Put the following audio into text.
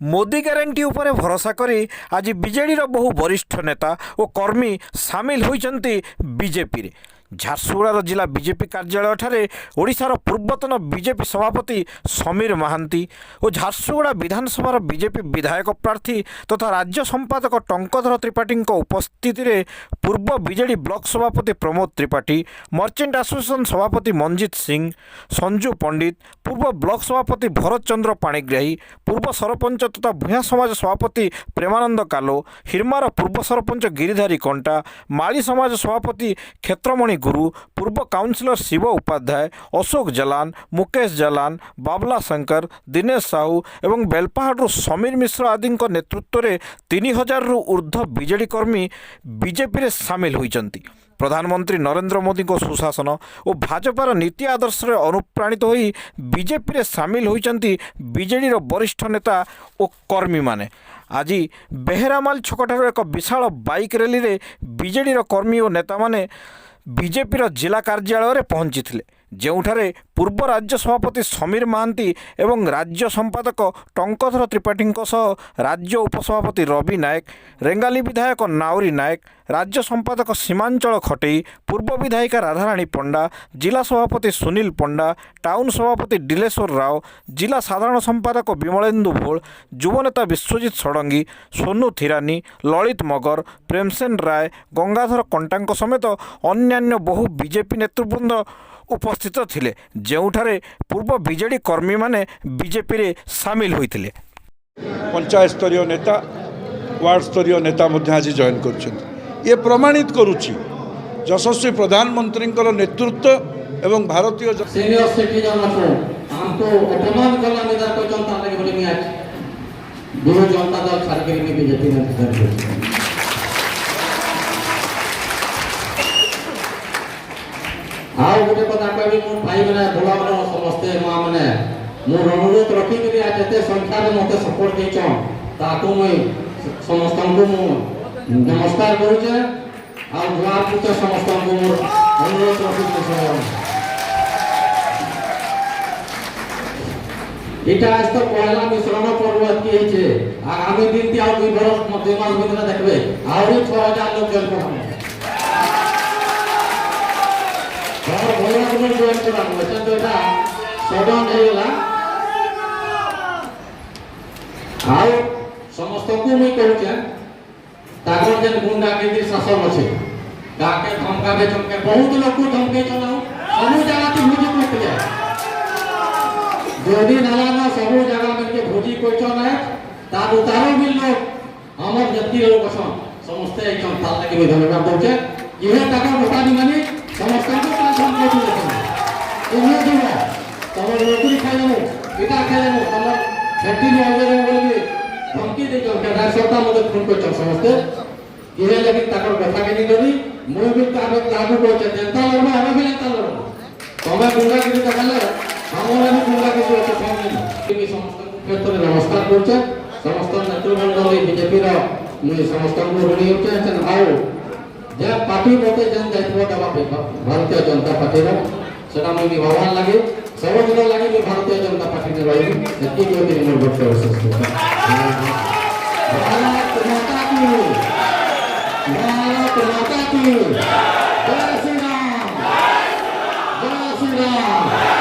Modi guarantee उपरे भरोसा करी आज बीजेडी बहु वरिष्ठ नेता और कर्मी सामिल होइचंती बीजेपी रे। झारसुगुड़ार जिला बीजेपी कार्यालय ठारे ओडिशार पूर्वतन बीजेपी सभापति समीर महांती और झारसुगुड़ा विधानसभा बीजेपी विधायक प्रार्थी तथा राज्य संपादक टंकधर त्रिपाठी उपस्थित रे पूर्व बीजेडी ब्लॉक सभापति प्रमोद त्रिपाठी, मर्चेंट एसोसिएशन सभापति मंजित सिंह, संजू पंडित, पूर्व ब्लॉक सभापति भरत चंद्र पाणिग्राही, पूर्व सरपंच तथा भूया समाज सभापति प्रेमानंद कालो, हिरमार पूर्व सरपंच गिरिधारी कंटा, माली समाज सभापति क्षेत्रमणि गुरु, पूर्व काउंसिलर शिव उपाध्याय, अशोक जलान, मुकेश जलान, बाबला शंकर, दिनेश साहू एवं बेलपाहाड़ू समीर मिश्र आदि नेतृत्व में 3000 रु ऊर्ध्व बीजेडी कर्मी बीजेपी रे सामिल होइचंती। प्रधानमंत्री नरेंद्र मोदी को सुशासन और भाजपार नीति आदर्श रे अनुप्राणित होई बीजेपी रे सामिल होइचंती बीजेडी रो वरिष्ठ नेता और कर्मी माने। आज बेहरामाल छकठार एक विशाल बाइक रैली रे बीजेडी रो कर्मी और नेता माने बीजेपी जिला कार्यालय में पहुंची थे, जोठारे पूर्व राज्य सभापति समीर महांती एवं राज्य संपादक टंकधर त्रिपाठी राज्य उपसभापति रवि नायक, रेंगाली विधायक नाउरी नायक, राज्य संपादक सीमांचल खटेई, पूर्व विधायिका राधाराणी पंडा, जिला सभापति सुनील पंडा, टाउन सभापति डिलेश्वर राव, जिला साधारण संपादक विमलेन्दु भोल, युवनेता विश्वजित षडंगी, सोनू थिरानी, ललित मगर, प्रेमसेन राय, गंगाधर कंटा समेत अन्यान्य बहु बीजेपी नेतृवृंद उपस्थित थिले, जोठारे पूर्व बीजेडी कर्मी माने बीजेपी रे सामिल होइथिले। पंचायत स्तरीय नेता, वार्ड स्तरीय नेता मध्य आज जॉइन कर ये प्रमाणित करुच्ची यशस्वी प्रधानमंत्री नेतृत्व एवं भारतीय सीनियर सिटीजन हमको अपमान करना निदार को जनता लगे बोले मैं बिना जनता दल छाड़ के बीजेपी में आउ गोटे कथा कहबी मो भाई माने भोला माने समस्ते मां माने मो अनुरोध रखी कि आज जते संख्या में मते सपोर्ट देछन ताको मैं समस्त को मो नमस्कार करू छे आ जुआर पुते समस्त को मो अनुरोध रखी छे। इटा आज तो पहला मिश्रण पर्व की छे आगामी दिन ती आउ 2 बरस मते मास भीतर देखबे आउ 6000 लोग जल पड़न और भोला को जॉइन कराम वचन तो एटा सडन हेला आउ समस्त को मैं कहू छे ताकर जन गुंडा के शासन अछि गाके धमकाबे चमके बहुत लोग को धमके चलाऊ सब जगह ते भोजी कोइले जोदी नाला ना सब जगह में के भोजी कोइचन है तार उतारो मिल लोग हमर जति लोग छन समस्त एक जनता लगे भी धन्यवाद दउ छे इहे ताकर मोटानी माने समस्त को ट्रांसफर कर दिले इहे दिनो तमर नौकरी खाइलो इटा खाइलो तमर फैक्ट्री में आगे बोलबे धमकी दे जो के सत्ता मदद फोन को समस्त इहे लगी ताकर कथा के नहीं दनी मुई भी ताकर लागू को जनता लड़बा हमें भी जनता लड़बा तमे गुंडा के देखले हमरा भी गुंडा के जो सामने की समस्त क्षेत्र में नमस्कार करछे समस्त नेतृवृंद बीजेपी रा मुई समस्त को ऋणी होते आओ जे पार्टी मोटे जन जाइबो दबा भारतीय जनता पार्टी रा सेटा मुई भगवान लागे सब दिन लागे कि भारतीय जनता पार्टी ने रही एति को दिन मोर भक्त विशेष भारत माता की भारत माता की जय श्री राम जय श्री राम।